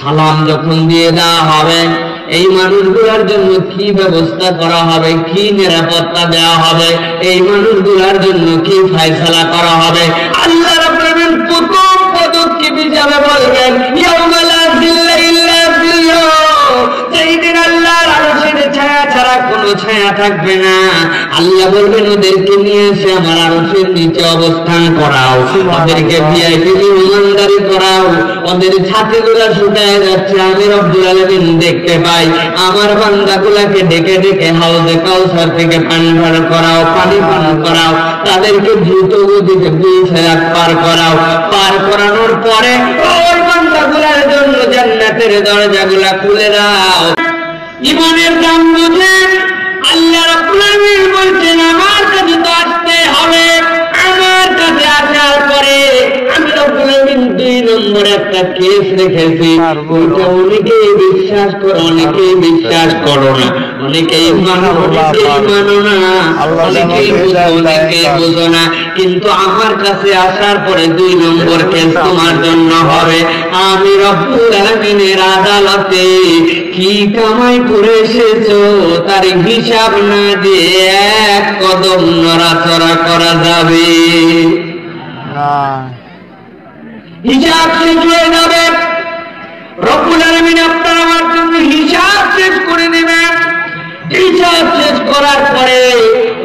সালাম যখন দিয়ে দেওয়া হবে, এই মানুষগুলোর জন্য কি ব্যবস্থা করা হবে, কি নিরাপত্তা দেওয়া হবে, এই মানুষগুলোর জন্য কি ফয়সালা করা হবে, আল্লাহ রাব্বুল আলামিন প্রথম পদক্ষেপ হিসাবে বলবেন ইয়াউমা লা যিল্লা ইল্লা যিল্লুহ, সেই দিন আল্লাহর আরশের ছায়া ছাড়া কোনো ছায়া থাকবে না। আল্লাহ বলবেন ওদেরকে নিয়ে এসে আমার আরশের নিচে অবস্থান করাও, ওদেরকে ভিআইপি মেহমানদারি করাও, ওদের ছাতিগুলা শুকায় যাচ্ছে, আমি রব্বুল আলামিন দেখতে পাই। আমার বান্দাগুলাকে ডেকে ডেকে হাউজে কাউসার থেকে পানি পান করাও, পানি পান করাও, তাদেরকে দ্রুত গতিতে 2000 পার করাও। পার করানোর পরে ওই বান্দাগুলার জন্য জান্নাতের দরজাগুলা খুলে দাও। জীবনের দাম বুঝেন আল্লাহ রাব্বুল আলামিন বলছেন আমার কাছে তো আসতে হবে। আমার কাছে আসার পরে আমি রব্বুল আলামিন 2 নম্বর একটা কেস রেখেছি, ওইটা অনেকেই বিশ্বাস করো, অনেকেই বিশ্বাস করো না, অনেকেই মানো, অনেকেই মানো না, অনেকেই বুঝো, অনেকেই বুঝো না, কিন্তু আমার কাছে আসার পরে 2 নম্বর কেস তোমার জন্য হবে। আমি রব্বুল আলামিনের আদালতে কি কামাই করে এসেছো তার হিসাব না দিয়ে এক কদম নড়াচড়া করা যাবে না, হিসাব শেষ হয়ে যাবে। রব্বুল আলামিন আপনার আমার জন্য হিসাব শেষ করে নেবেন। হিসাব শেষ করার পরে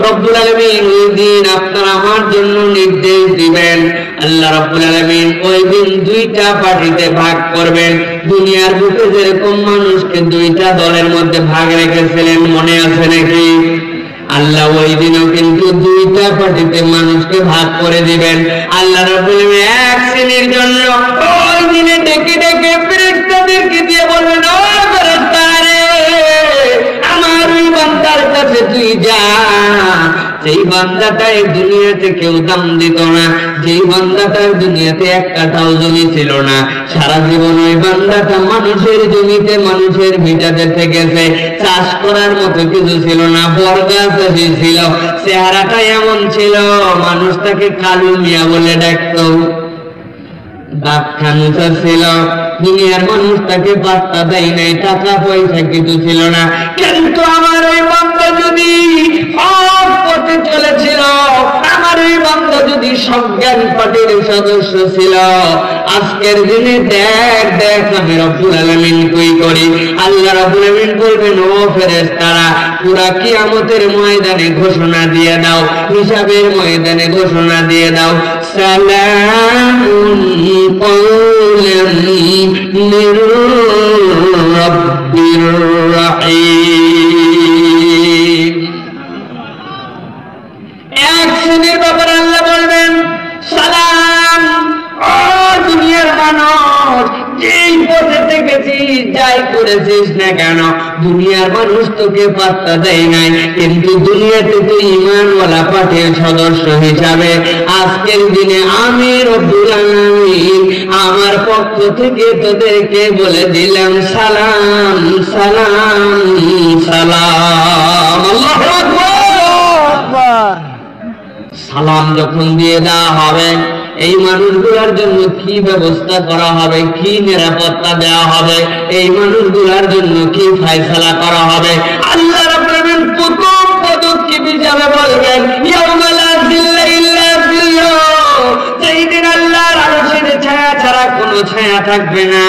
রব্বুল আলামিন ওই দিন আপনার আমার জন্য নির্দেশ দিবেন। আল্লাহ রব্বুল আলামিন ওই দিন 2টা পার্টিতে ভাগ করবেন। দুনিয়ার বুকে যেরকম মানুষকে 2টা দলের মধ্যে ভাগ রেখেছিলেন, মনে আছে নাকি? আল্লাহ ওই দিনও কিন্তু 2টা পার্টিতে মানুষকে ভাগ করে দিবেন। আল্লাহ রাব্বুল আলামিন এক শ্রেণীর জন্য ওই দিনে ডেকে ডেকে ফেরেশতাদেরকে দিয়ে বলবেন, ও ফেরেশতারা রে, আমার ওই বান্দার কাছে তুই যা, যেই বান্দাটা এই দুনিয়াতে কেউ দাম দিত না, যেই বান্দাটার দুনিয়াতে 1 কাঠাও জমি ছিল না, সারা জীবন ওই বান্দাটা মানুষের জমিতে মানুষের ভিটাতে থেকেছে, চাষ করার মতো কিছু ছিল না, বরগাছ ছিল, চেহারাটা এমন ছিল মানুষ তাকে কালু মিয়া বলে ডাকতো, দাঁত খানুচা ছিল, দুনিয়ার মানুষ তাকে পাত্তা দেয় নাই, টাকা পয়সা কিছু ছিল না, কিন্তু আমার ওই বান্দা যদি হক পথে চলেছিল, আমার ওই বান্দা যদি সজ্ঞান পার্টির সদস্য ছিল, আজকের দিনে দেখ দেখ আমি রব্বুল আলামিন কই করি। আল্লাহ রব্বুল আলামিন বলবেন, ও ফেরেশতারা, পুরা কিয়ামতের ময়দানে ঘোষণা দিয়ে দাও, হিসাবের ময়দানে ঘোষণা দিয়ে দাও, সালামুন কওলান মির রাব্বির রাহিম। এক শ্রেণীর ব্যাপারে আল্লাহ বলবেন, সালাম, ও দুনিয়ার মানুষ, যেই পথে থেকেছিস, যাই করেছিস না কেন, দুনিয়ার মানুষ তোকে পাত্তা দেয় নাই, কিন্তু দুনিয়াতে তুই ঈমানওয়ালা পার্টির সদস্য হিসাবে আজকের দিনে আমি রব্বুল আলামিন আমার পক্ষ থেকে তোদেরকে বলে দিলাম সালাম সালাম সালাম। আল্লাহু আকবার। সালাম যখন দিয়ে দেওয়া হবে, এই মানুষগুলোর জন্য কি ব্যবস্থা করা হবে, কি নিরাপত্তা দেওয়া হবে, এই মানুষগুলোর জন্য কি ফয়সালা করা হবে, আল্লাহ রাব্বুল আলামিন প্রথম পদক্ষেপ হিসাবে বলবেন ইয়াউমা লা যিল্লা ইল্লা যিল্লুহ, সেই দিন আল্লাহর আরশের ছায়া ছাড়া কোনো ছায়া থাকবে না।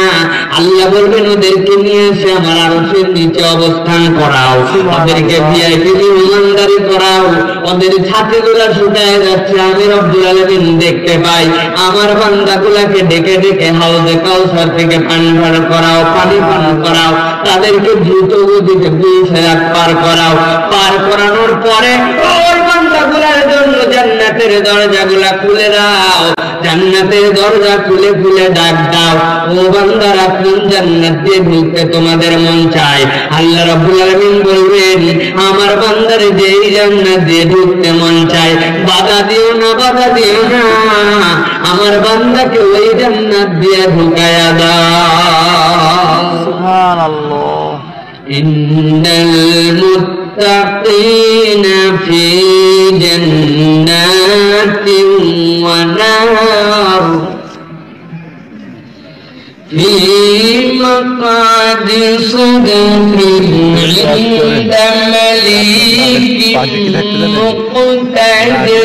আল্লাহ বলবেন ওদেরকে নিয়ে এসে আমার আরশের নিচে অবস্থান করাও, ওদেরকে ভিআইপি মেহমানদারি করাও, ওদের ছাতিগুলা শুকায় যাচ্ছে, আমি রব্বুল আলামিন দেখতে পাই। আমার বান্দাগুলাকে ডেকে ডেকে হাউজে কাউসার থেকে পানি পান করাও, পানি পান করাও, তাদেরকে দ্রুত গতিতে 2000 পার করাও। পার করানোর পরে ওই বান্দাগুলার জন্য জান্নাতের দরজাগুলা খুলে দাও, জান্নাতের দরজা খুলে খুলে ডাক দাও, ও বান্দারা কোন জান্নাত দিয়ে ঢুকতে তোমাদের মন চায়? আল্লাহ রাব্বুল আলামিন বলবেন, আমার বান্দারে যেই জান্নাত দিয়ে ঢুকতে মন চায়, বাধা দিও না, বাধা দিও না, আমার বান্দাকে ওই জান্নাত দিয়ে ঢুকায়া দাও। সুবহানাল্লাহ। ইন্নাল মুত্তাকিনা ফি জান্নাতিন ওয়া নার ফি مقعد صدق عند مليك مقتدر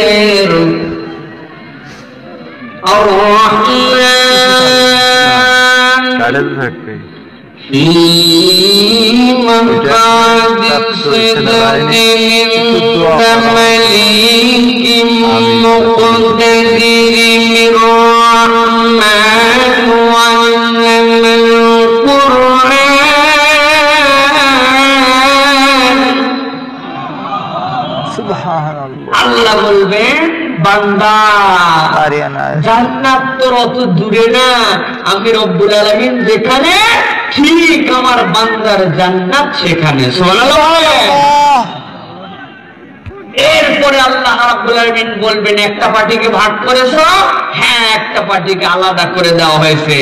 الرحمن في مقعد صدق عند مليك مقتدر الرحمن علم القرآن সুবহানাল্লাহ আল্লাহ বলবেন বান্দা জান্নাত তো অত দূরে না আমি রব্বুল আলামিন যেখানে ঠিক আমার বান্দার জান্নাত সেখানে সুবহানাল্লাহ এরপরে আল্লাহ রাব্বুল আলামিন বলবেন একটা পার্টিকে ভাগ করেছো হ্যাঁ একটা পার্টিকে আলাদা করে দেওয়া হয়েছে